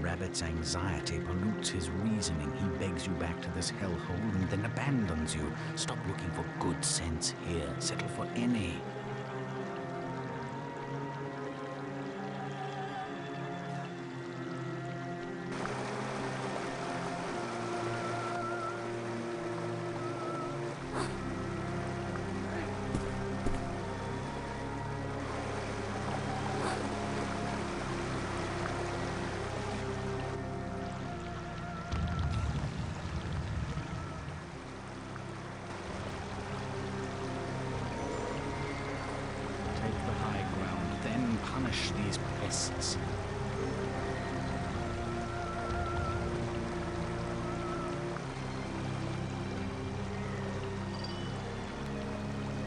Rabbit's anxiety pollutes his reasoning. He begs you back to this hellhole and then abandons you. Stop looking for good sense here. Settle for any. Punish these pests.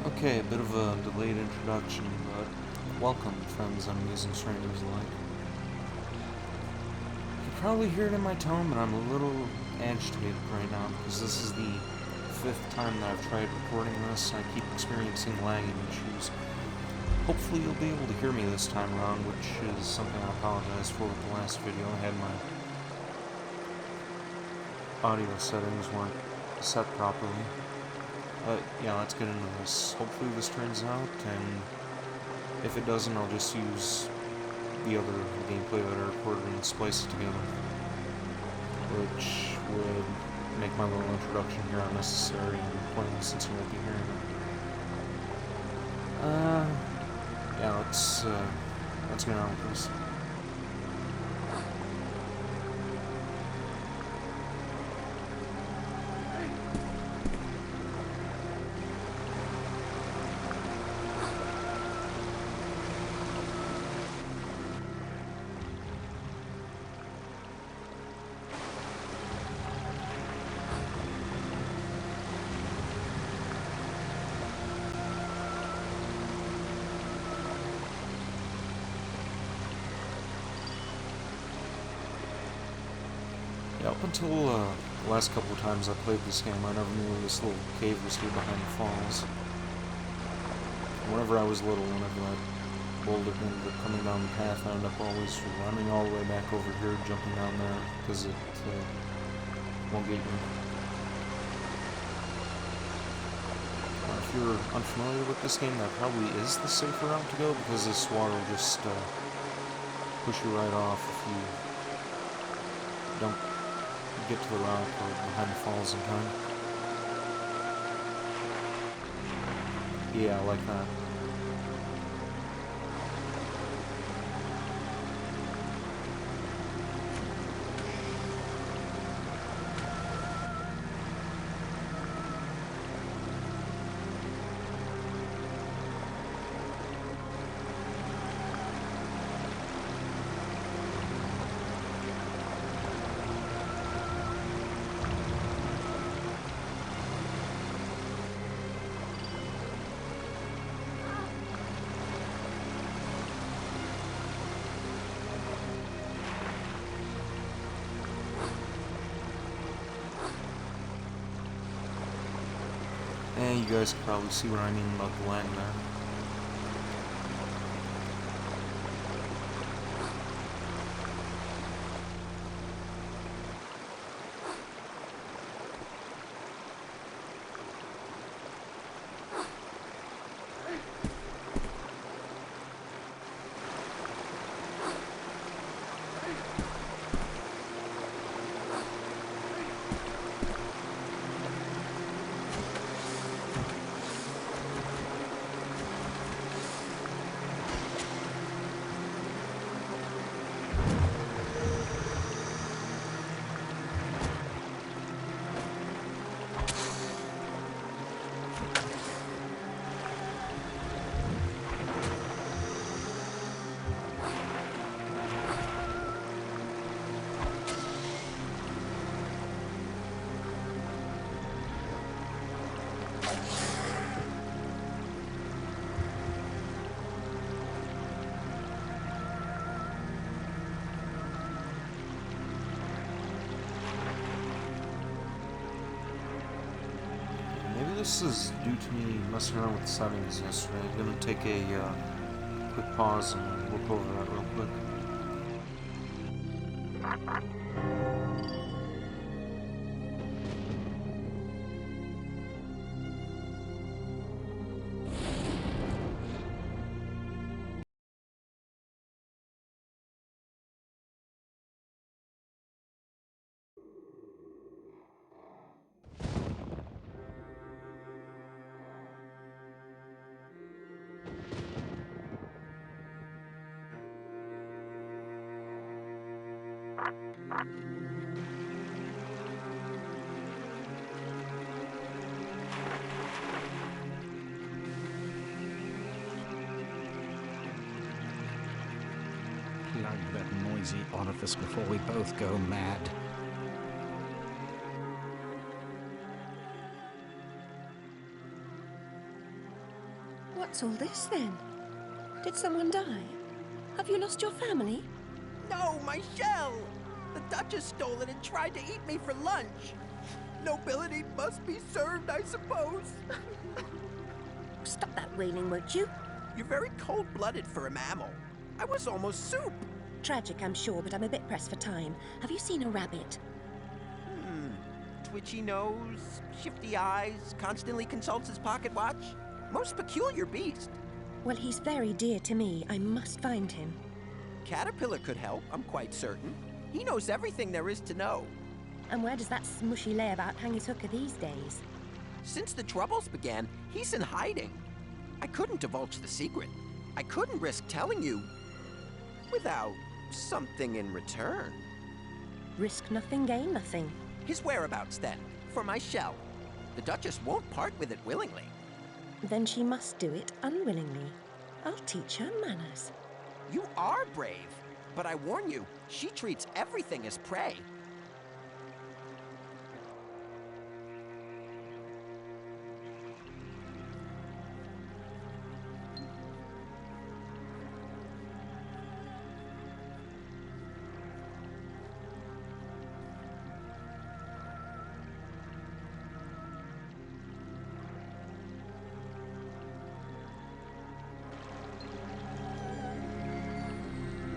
Okay, a bit of a delayed introduction, but welcome, friends and amazing strangers alike. You can probably hear it in my tone, but I'm a little agitated right now because this is the 5th time that I've tried recording this. I keep experiencing lagging issues. Hopefully you'll be able to hear me this time around, which is something I apologize for with the last video. I had my audio settings weren't set properly. But yeah, let's get into this. Hopefully this turns out, and if it doesn't, I'll just use the other gameplay that I recorded and splice it together, which would make my little introduction here unnecessary and pointless since you won't be hearing it. Yeah, let's get on with this. Yeah, up until the last couple of times I played this game, I never knew this little cave was here behind the falls. Whenever I was little, whenever that boulder ended up coming down the path, I ended up always running all the way back over here, jumping down there, because it won't get me. If you're unfamiliar with this game, that probably is the safer route to go, because this water will just push you right off if you don't get to the rock or behind the falls in time. Yeah, like that. And you guys can probably see what I mean about the lag there. This is due to me messing around with settings yesterday. I'm going to take a quick pause and look over that real quick. Plug that noisy orifice before we both go mad. What's all this, then? Did someone die? Have you lost your family? No, my shell! The Duchess stole it and tried to eat me for lunch. Nobility must be served, I suppose. Stop that wailing, won't you? You're very cold-blooded for a mammal. I was almost soup. Tragic, I'm sure, but I'm a bit pressed for time. Have you seen a rabbit? Twitchy nose, shifty eyes, constantly consults his pocket watch. Most peculiar beast. Well, he's very dear to me. I must find him. Caterpillar could help, I'm quite certain. He knows everything there is to know. And where does that smushy layabout hang his hooker these days? Since the troubles began, he's in hiding. I couldn't divulge the secret. I couldn't risk telling you without something in return. Risk nothing, gain nothing. His whereabouts, then, for my shell. The Duchess won't part with it willingly. Then she must do it unwillingly. I'll teach her manners. You are brave, but I warn you, she treats everything as prey.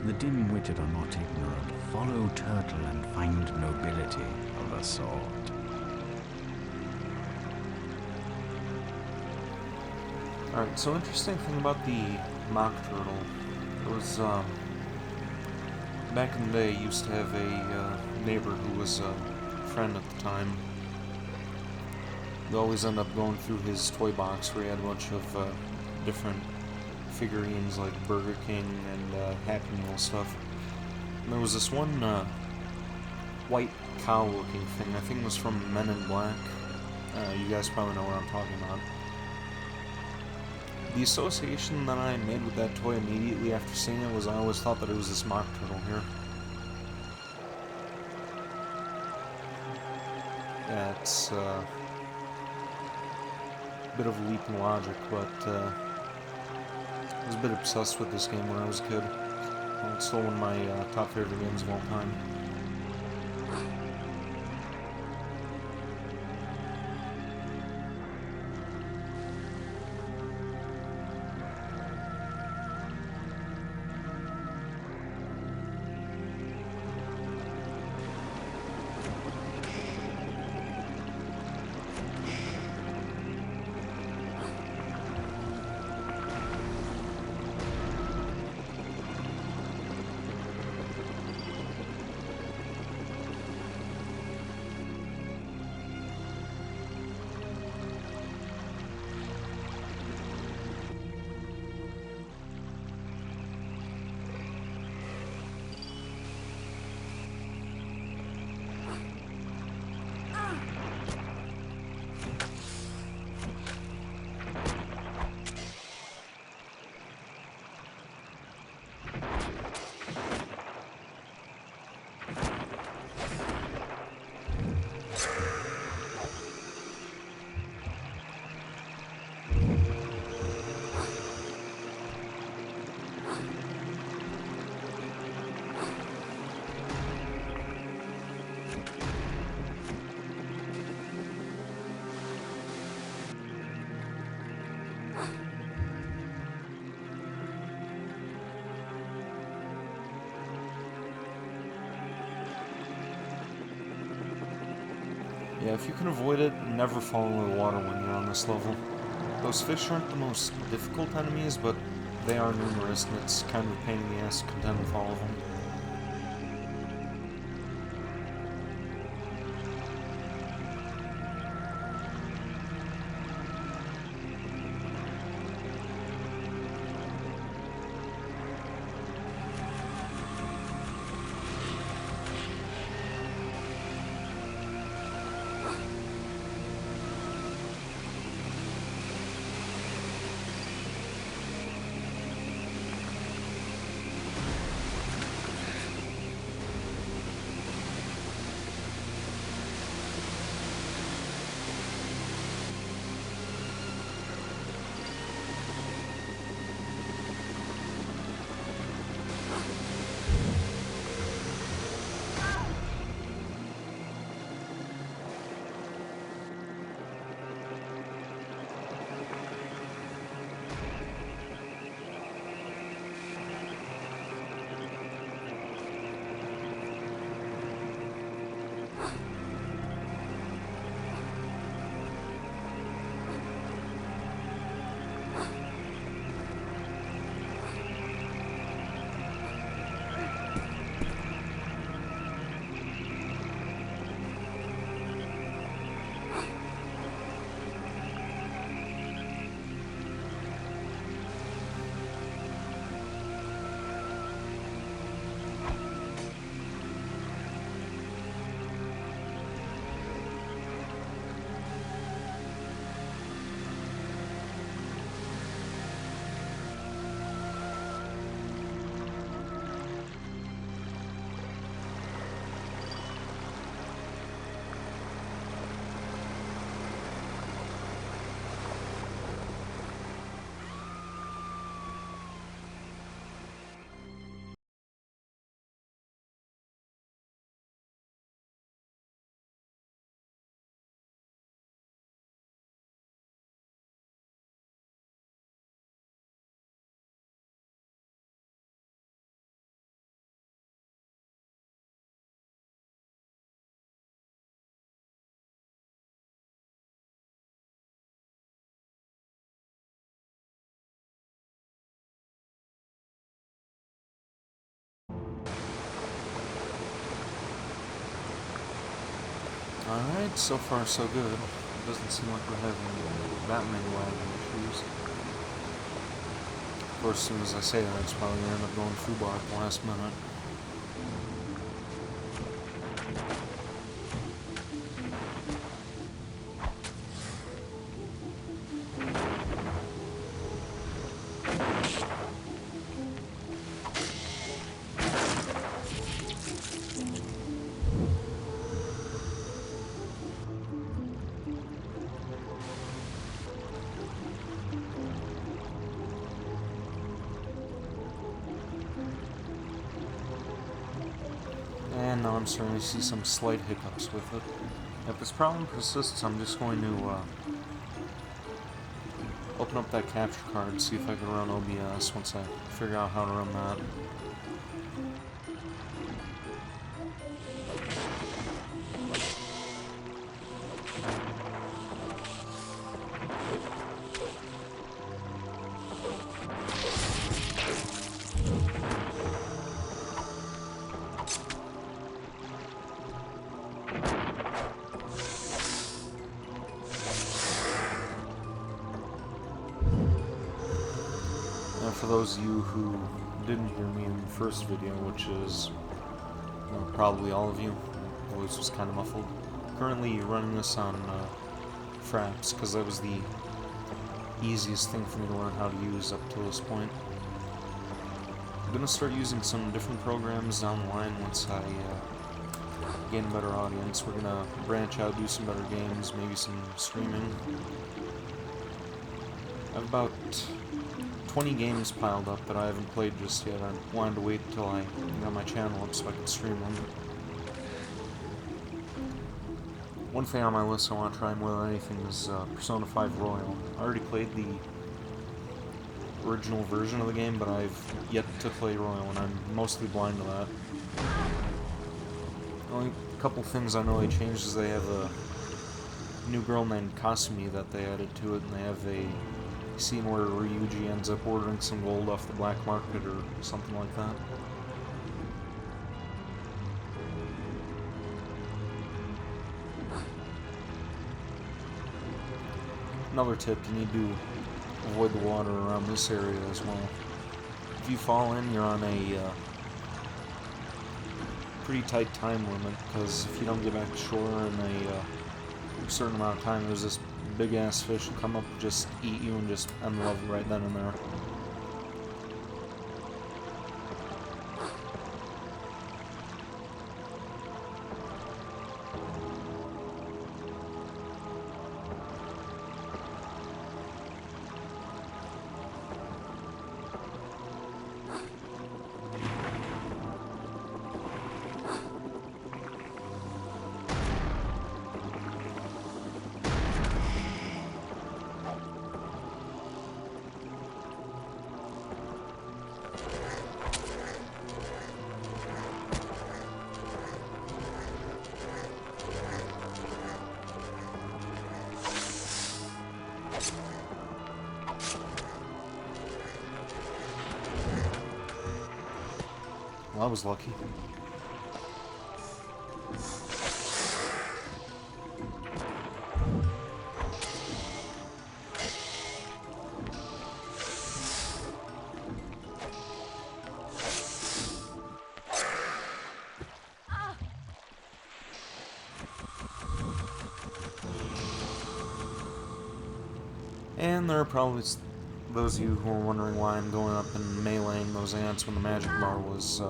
The dim-witted are not ignorant. Follow Turtle and find nobility of a sort. Alright, so interesting thing about the mock turtle. It was, back in the day, I used to have a neighbor who was a friend at the time. We'd always end up going through his toy box where he had a bunch of different figurines like Burger King and Happy Meal stuff. And there was this one white cow looking thing. I think it was from Men in Black. You guys probably know what I'm talking about. The association that I made with that toy immediately after seeing it was I always thought that it was this mock turtle here. Yeah, it's a bit of a leap in logic, but I was a bit obsessed with this game when I was a kid. It's still one of my top favorite games of all time. Yeah, if you can avoid it, never fall into the water when you're on this level. Those fish aren't the most difficult enemies, but they are numerous, and it's kind of a pain in the ass to contend with all of them. Alright, so far so good. It doesn't seem like we're having that many lagging issues. Of course, as soon as I say that, it's probably going to end up going foobar at the last minute. And now I'm starting to see some slight hiccups with it. If this problem persists, I'm just going to open up that capture card and see if I can run OBS once I figure out how to run that. Now, for those of you who didn't hear me in the first video, which is probably all of you, my voice was kind of muffled. Currently running this on Fraps, because that was the easiest thing for me to learn how to use up to this point. I'm going to start using some different programs down the line once I gain a better audience. We're going to branch out, do some better games, maybe some streaming. I have about 20 games piled up that I haven't played just yet. I wanted to wait until I got my channel up so I could stream them. One thing on my list I want to try more than anything is Persona 5 Royal. I already played the original version of the game, but I've yet to play Royal, and I'm mostly blind to that. The only couple things I know they changed is they have a new girl named Kasumi that they added to it, and they have a scene where Ryuji ends up ordering some gold off the black market or something like that. Another tip, you need to avoid the water around this area as well. If you fall in, you're on a pretty tight time limit, because if you don't get back to shore in a certain amount of time, there's this big ass fish will come up, just eat you, and just end the level right then and there. Well, I was lucky. And there are probably those of you who are wondering why I'm going up and meleeing those ants when the magic bar was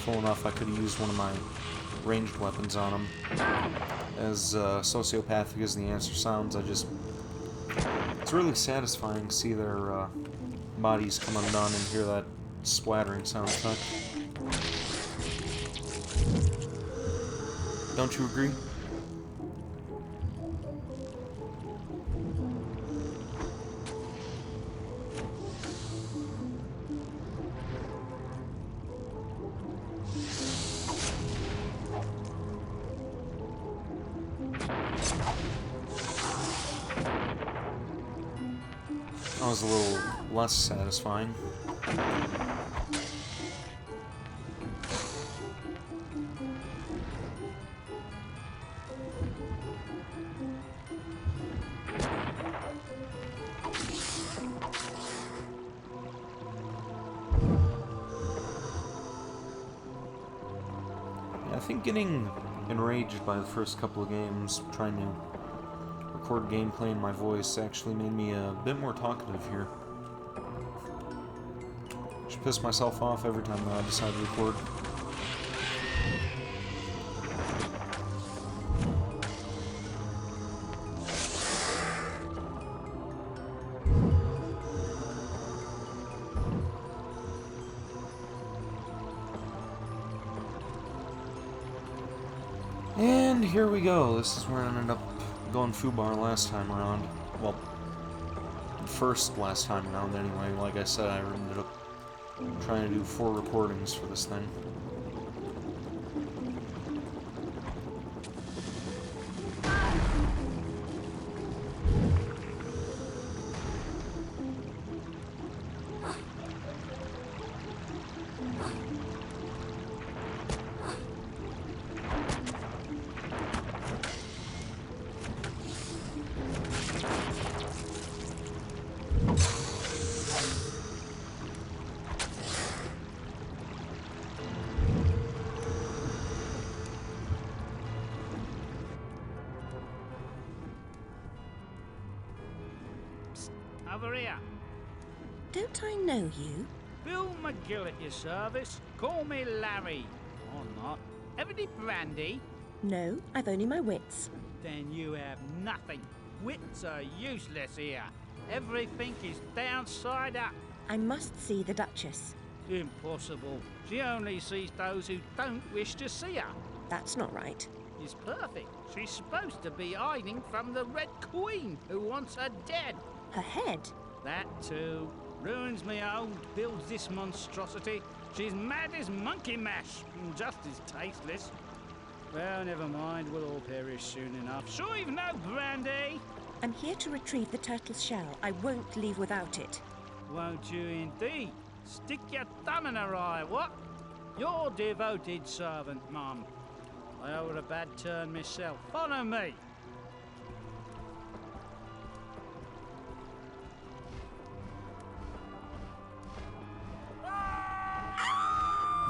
full enough. I could have used one of my ranged weapons on them. As sociopathic as the answer sounds, it's really satisfying to see their bodies come undone and hear that splattering sound effect. Don't you agree? That was a little less satisfying. Yeah, I think getting enraged by the first couple of games, trying to record gameplay in my voice, actually made me a bit more talkative here. Just piss myself off every time that I decide to record. And here we go. This is where I ended up going foobar last time around. Well, first last time around anyway. Like I said, I ended up trying to do 4 recordings for this thing. Over here. Don't I know you? Bill Mcgee at your service. Call me Larry. Or not. Have any brandy? No, I've only my wits. Then you have nothing. Wits are useless here. Everything is downside up. I must see the Duchess. Impossible. She only sees those who don't wish to see her. That's not right. It's perfect. She's supposed to be hiding from the Red Queen, who wants her dead. Her head? That too. Ruins me old, builds this monstrosity. She's mad as monkey mash, and just as tasteless. Well, never mind. We'll all perish soon enough. Sure you've no brandy? I'm here to retrieve the turtle's shell. I won't leave without it. Won't you indeed? Stick your thumb in her eye, what? Your devoted servant, Mum. I owe her a bad turn myself. Follow me.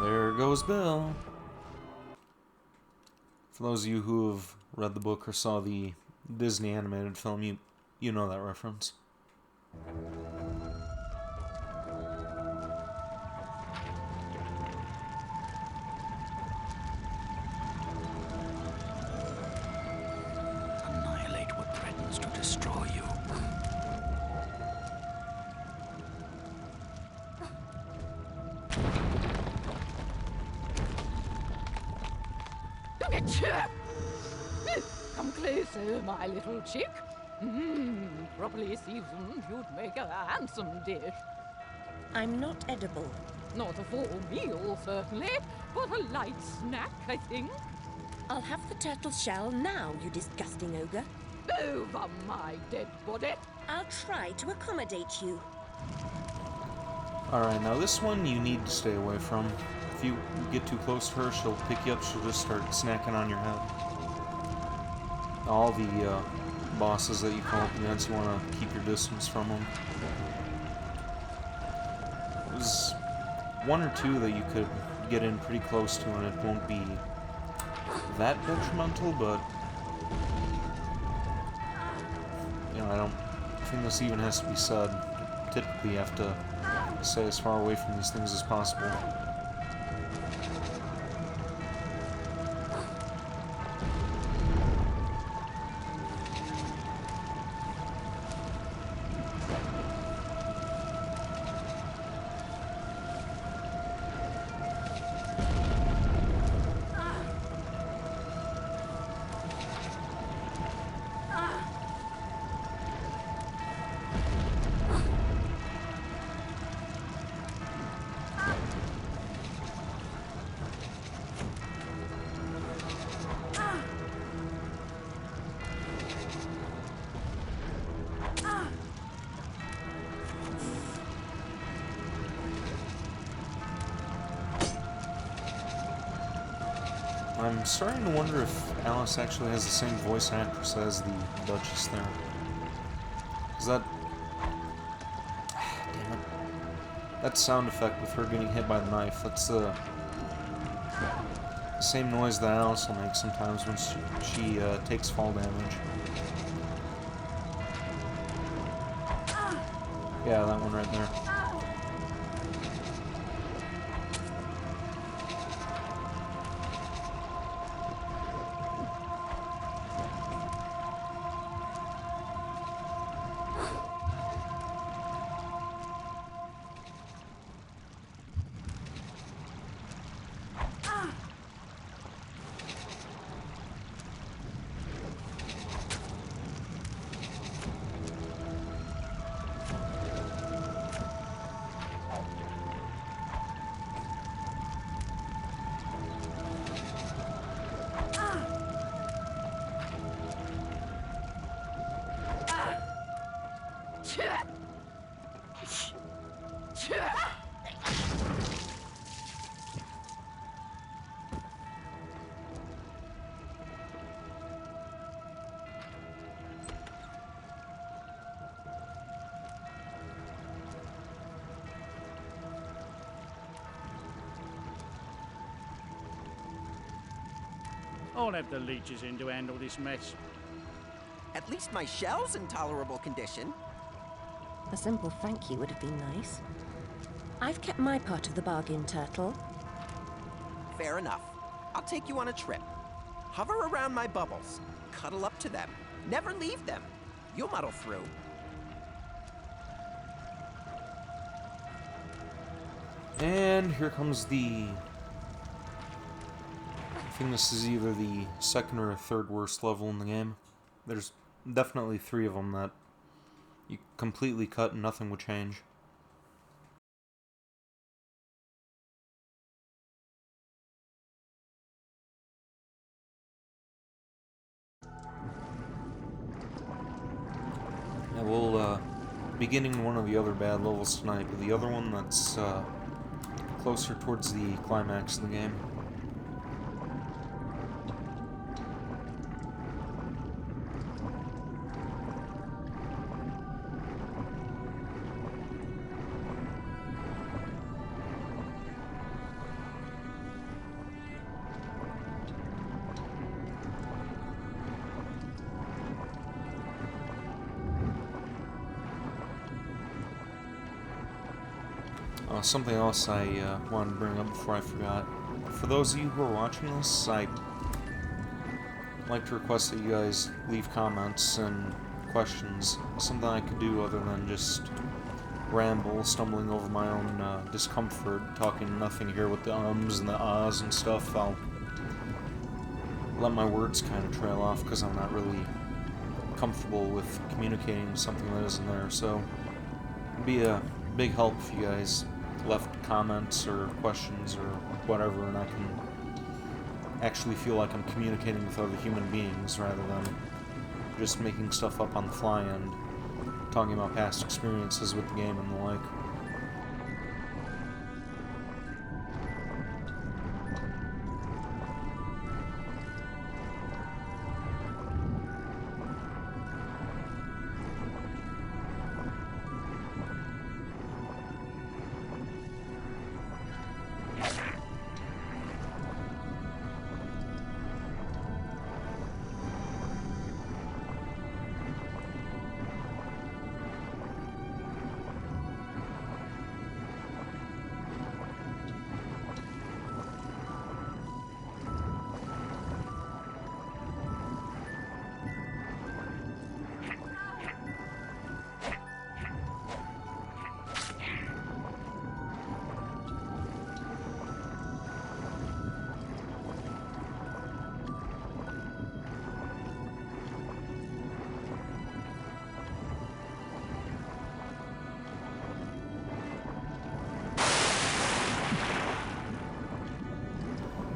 There goes Bill. For those of you who have read the book or saw the Disney animated film, you know that reference. Annihilate what threatens to destroy you. Come closer, my little chick. Properly seasoned, you'd make a handsome dish. I'm not edible. Not a full meal, certainly, but a light snack, I think. I'll have the turtle's shell now, you disgusting ogre. Over my dead body. I'll try to accommodate you. Alright, now this one you need to stay away from. If you get too close to her, she'll pick you up, she'll just start snacking on your head. All the bosses that you come up against, you want to keep your distance from them. There's one or two that you could get in pretty close to and it won't be that detrimental, but you know, I don't think this even has to be said. Typically you have to stay as far away from these things as possible. I'm starting to wonder if Alice actually has the same voice actress as the Duchess there. Is that... Damn it. That sound effect with her getting hit by the knife, that's the same noise that Alice will make sometimes when she takes fall damage. Yeah, that one right there. I'll have the leeches in to handle this mess. At least my shell's in tolerable condition. A simple thank you would have been nice. I've kept my part of the bargain, Turtle. Fair enough. I'll take you on a trip. Hover around my bubbles. Cuddle up to them. Never leave them. You'll muddle through. And here comes the... I think this is either the second or third worst level in the game. There's definitely 3 of them that you completely cut and nothing would change. we'll be getting one of the other bad levels tonight, but the other one that's closer towards the climax of the game. Something else I wanted to bring up before I forgot. For those of you who are watching this, I'd like to request that you guys leave comments and questions. Something I could do other than just ramble, stumbling over my own discomfort, talking nothing here with the ums and the ahs and stuff. I'll let my words kind of trail off because I'm not really comfortable with communicating something that isn't there. So it'd be a big help if you guys left comments or questions or whatever, and I can actually feel like I'm communicating with other human beings rather than just making stuff up on the fly and talking about past experiences with the game and the like.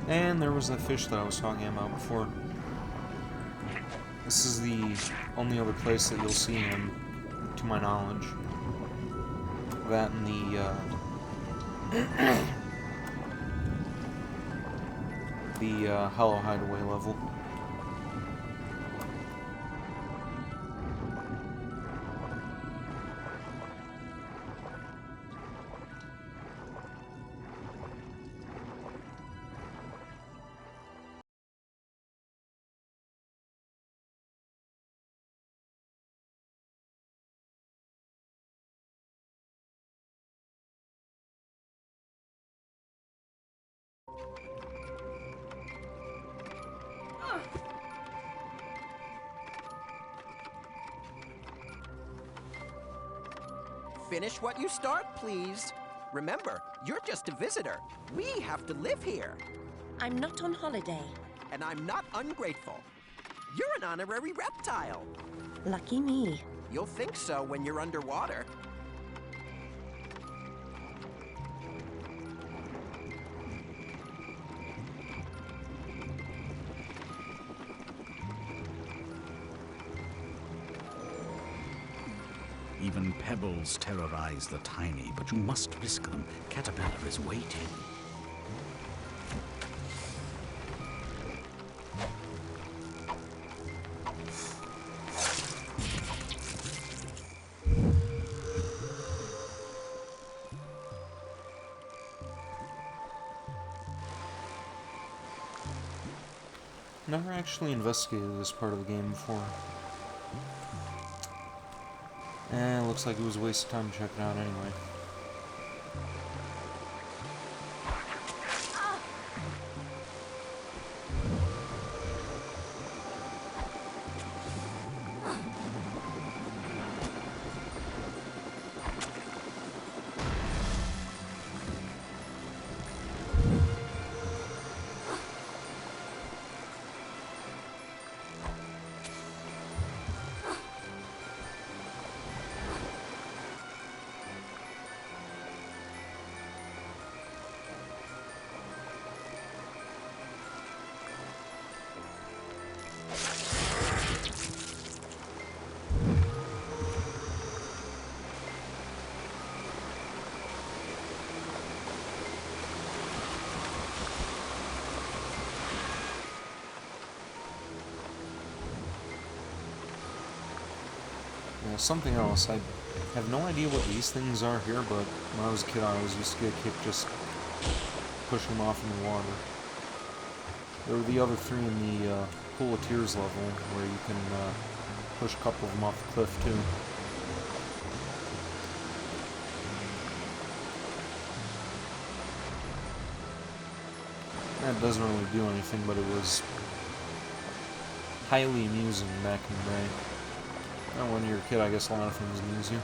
And there was that fish that I was talking about before. This is the only other place that you'll see him, to my knowledge. That and the Hollow Hideaway level. Finish what you start, please. Remember, you're just a visitor. We have to live here. I'm not on holiday. And I'm not ungrateful. You're an honorary reptile. Lucky me. You'll think so when you're underwater. Even pebbles terrorize the tiny, but you must risk them. Caterpillar is waiting. Never actually investigated this part of the game before. Looks like it was a waste of time to check it out anyway. Something else. I have no idea what these things are here, but when I was a kid, I always used to get a kick just pushing them off in the water. There were the other three in the Pool of Tears level, where you can push a couple of them off the cliff, too. That doesn't really do anything, but it was highly amusing back in the day. Well, when you're a kid, I guess a lot of things amuse you.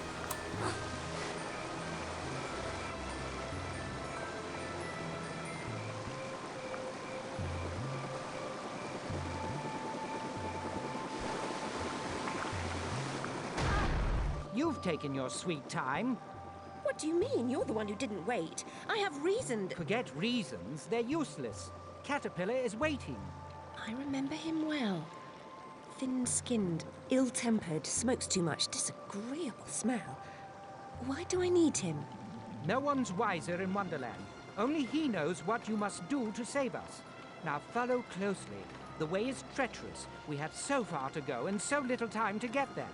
You've taken your sweet time. What do you mean? You're the one who didn't wait. I have reasoned. Forget reasons, they're useless. Caterpillar is waiting. I remember him well. Thin-skinned, ill-tempered, smokes too much, disagreeable smell. Why do I need him? No one's wiser in Wonderland. Only he knows what you must do to save us. Now follow closely. The way is treacherous. We have so far to go and so little time to get there.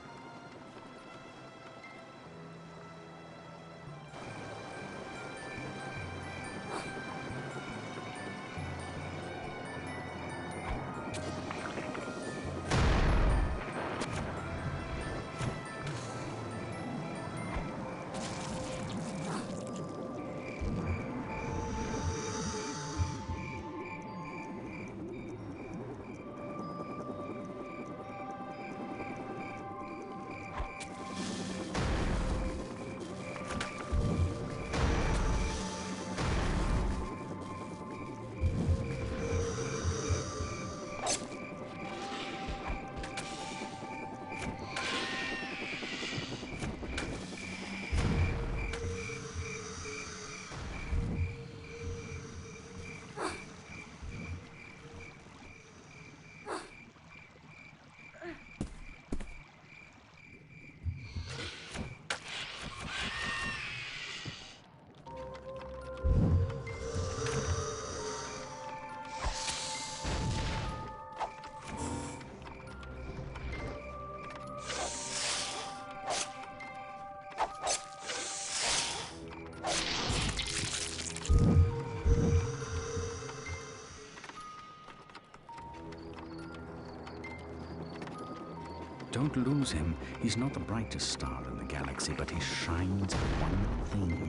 Don't lose him. He's not the brightest star in the galaxy, but he shines at one thing.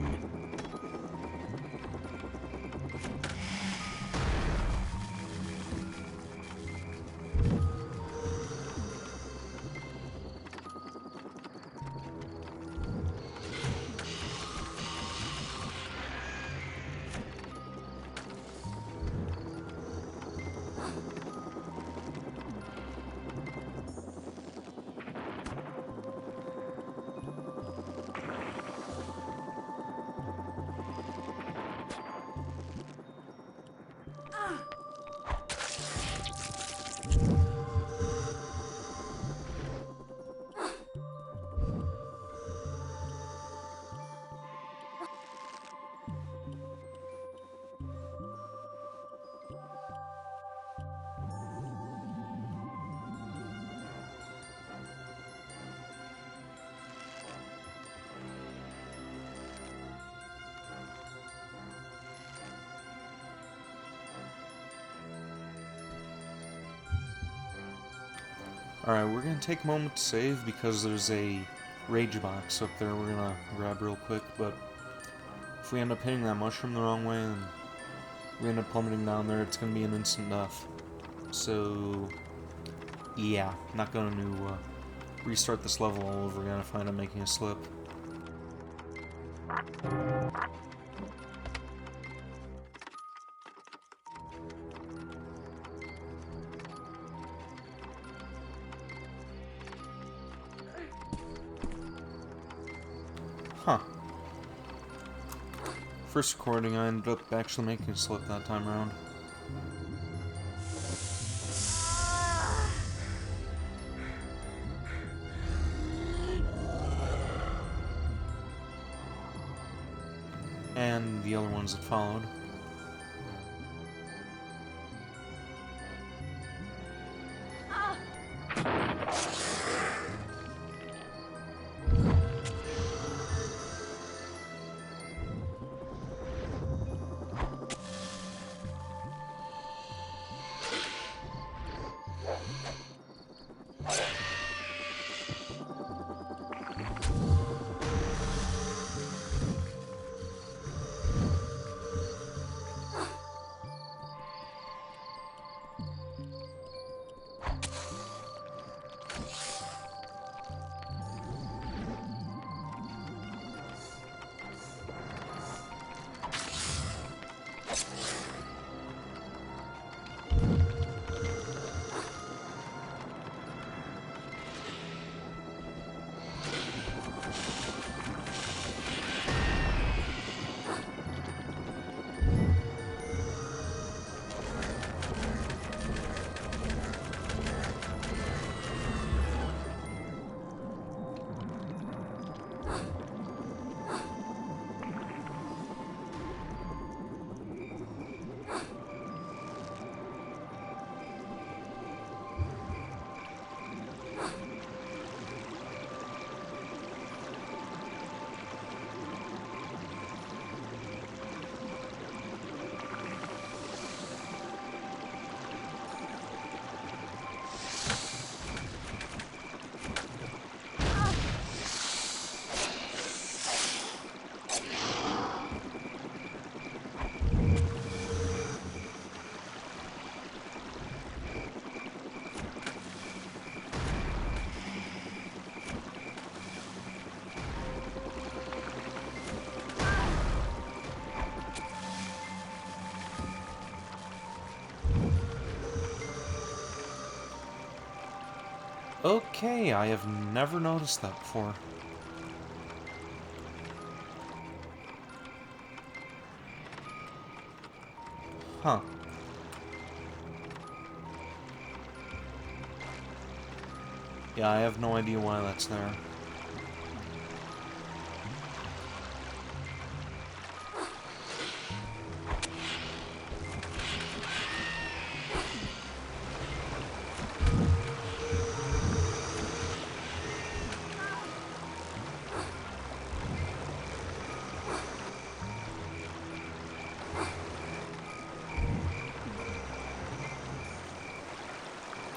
Alright, we're gonna take a moment to save because there's a rage box up there we're gonna grab real quick, but if we end up hitting that mushroom the wrong way and we end up plummeting down there, it's gonna be an instant death. So, yeah, not gonna restart this level all over again if I end up making a slip. Huh. First recording, I ended up actually making a slip that time around. And the other ones that followed. Okay, I have never noticed that before. Huh. Yeah, I have no idea why that's there.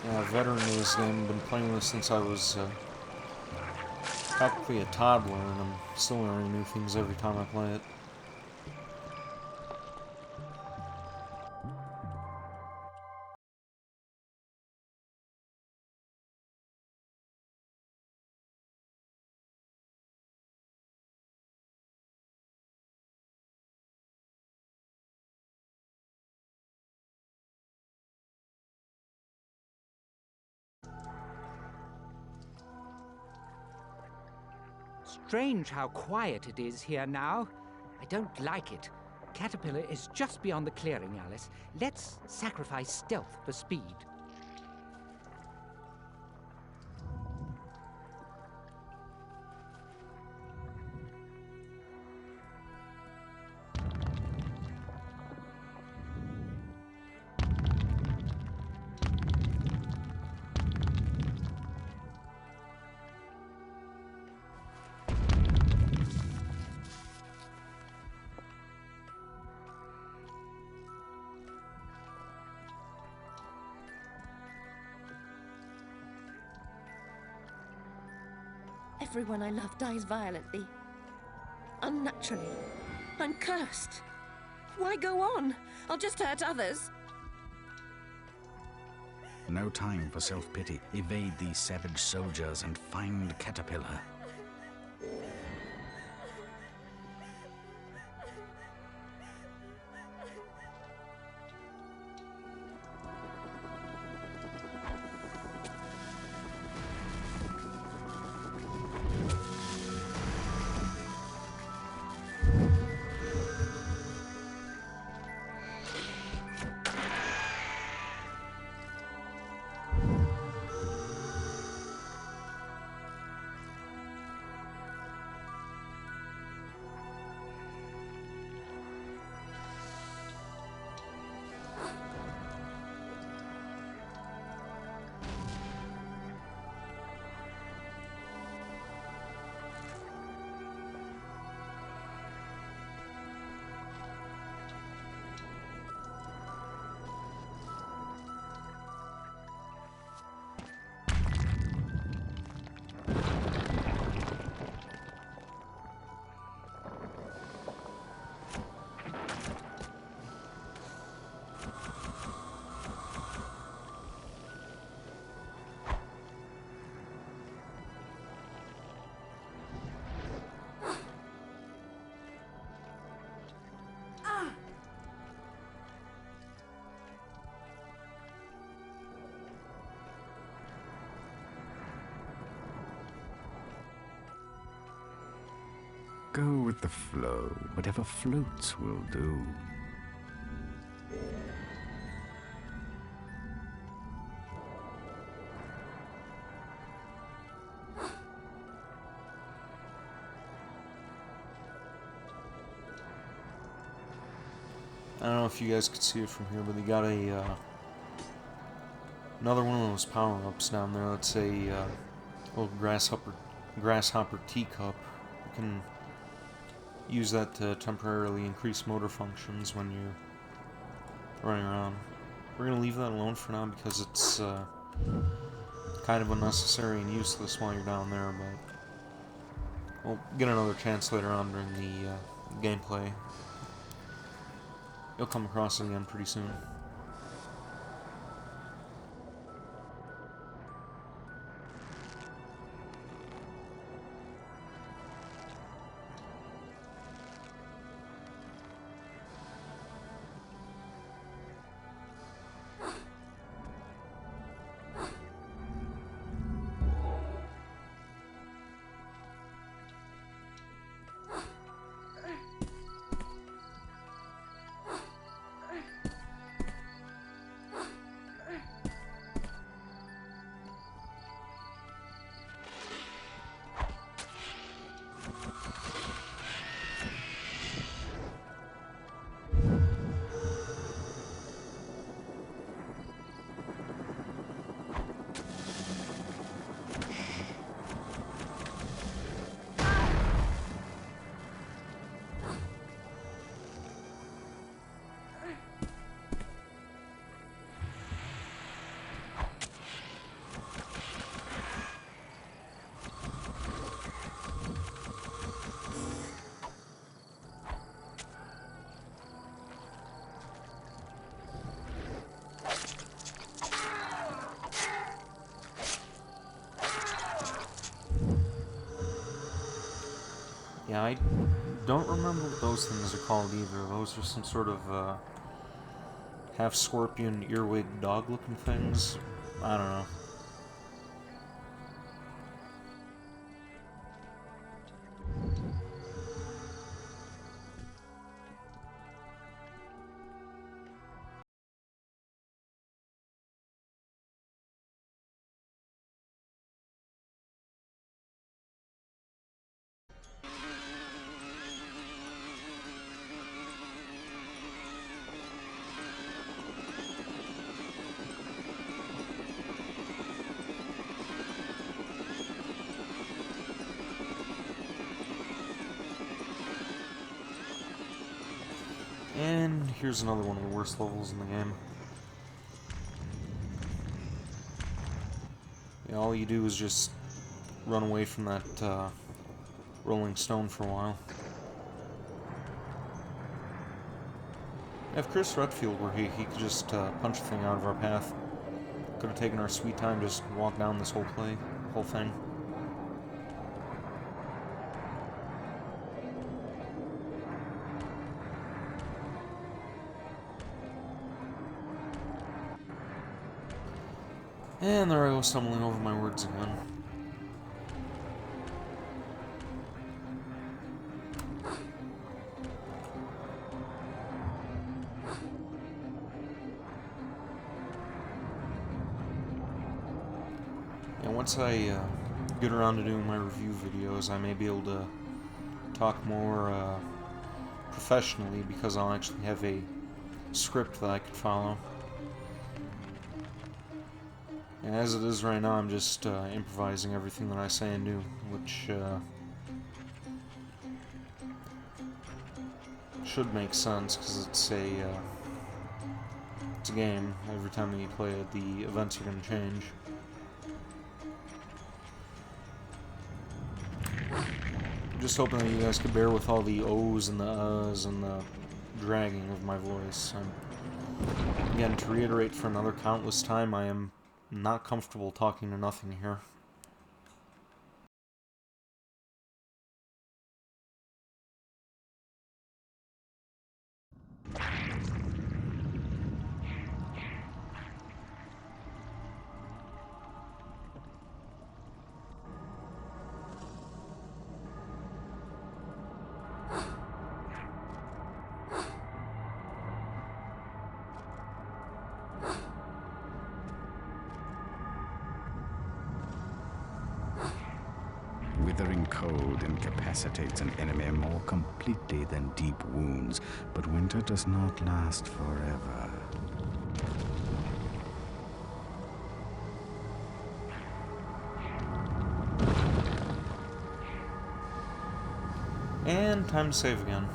Yeah, veteran of this game. I've been playing this since I was practically a toddler, and I'm still learning new things every time I play it. Strange how quiet it is here now. I don't like it. Caterpillar is just beyond the clearing, Alice. Let's sacrifice stealth for speed. Everyone I love dies violently. Unnaturally. I'm cursed. Why go on? I'll just hurt others. No time for self-pity. Evade these savage soldiers and find Caterpillar. Go with the flow. Whatever floats will do. I don't know if you guys could see it from here, but they got a another one of those power-ups down there. That's a little grasshopper teacup. You can use that to temporarily increase motor functions when you're running around. We're gonna leave that alone for now because it's kind of unnecessary and useless while you're down there, but we'll get another chance later on during the gameplay. You'll come across it again pretty soon. Yeah, I don't remember what those things are called either. Those are some sort of half scorpion, earwig, dog looking things. I don't know. And here's another one of the worst levels in the game. Yeah, all you do is just run away from that rolling stone for a while. If Chris Redfield were here, he could just punch the thing out of our path. Could have taken our sweet time, just walk down this whole thing. And there I go, stumbling over my words again. And once I get around to doing my review videos, I may be able to talk more professionally, because I'll actually have a script that I could follow. And as it is right now, I'm just improvising everything that I say and do, which should make sense, because it's a game. Every time that you play it, the events are going to change. I'm just hoping that you guys could bear with all the O's and the U's and the dragging of my voice. Again, to reiterate for another countless time, I am not comfortable talking to nothing here. Withering cold incapacitates an enemy more completely than deep wounds, but winter does not last forever. And time to save again.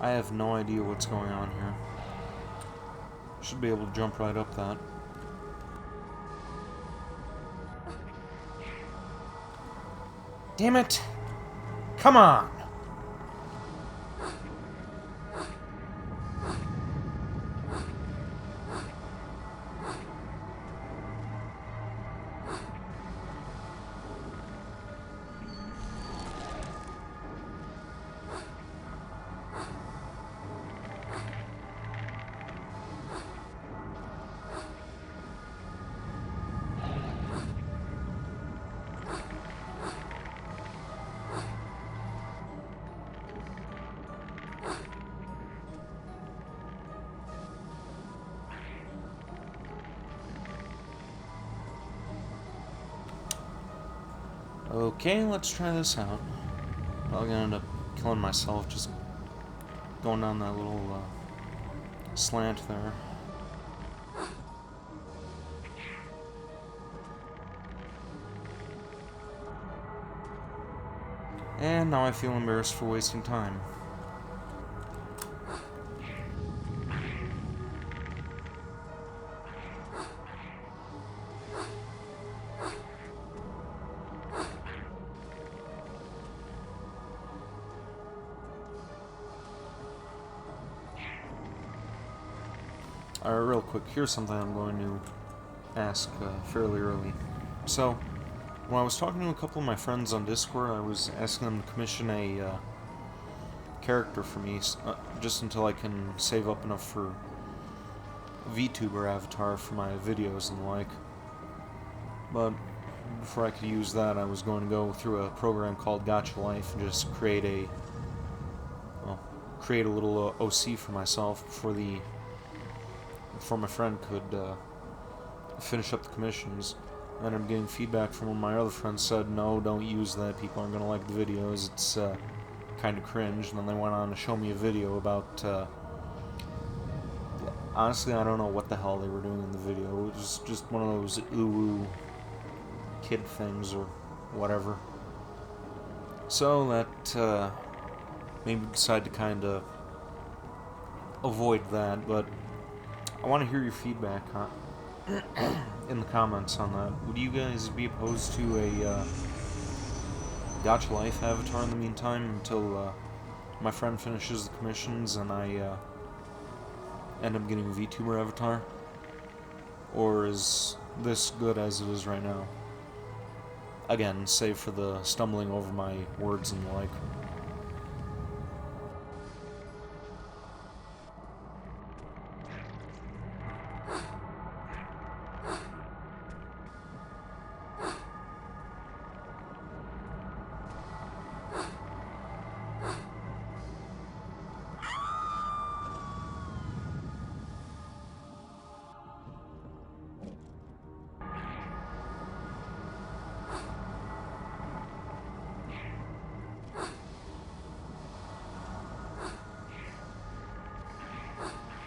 I have no idea what's going on here. Should be able to jump right up that. Damn it! Come on! Okay, let's try this out. Probably gonna end up killing myself, just going down that little slant there. And now I feel embarrassed for wasting time. Real quick, here's something I'm going to ask fairly early. So, when I was talking to a couple of my friends on Discord, I was asking them to commission a character for me, just until I can save up enough for a VTuber avatar for my videos and the like. But before I could use that, I was going to go through a program called Gotcha Life and just create a little OC for myself before my friend could finish up the commissions. I ended up getting feedback from one of my other friends, said, no, don't use that, people aren't going to like the videos, it's kind of cringe. And then they went on to show me a video about, honestly, I don't know what the hell they were doing in the video. It was just one of those ooh kid things or whatever. So that made me decide to kind of avoid that, but I want to hear your feedback in the comments on that. Would you guys be opposed to a Gotcha Life avatar in the meantime until my friend finishes the commissions and I end up getting a VTuber avatar? Or is this good as it is right now? Again, save for the stumbling over my words and the like.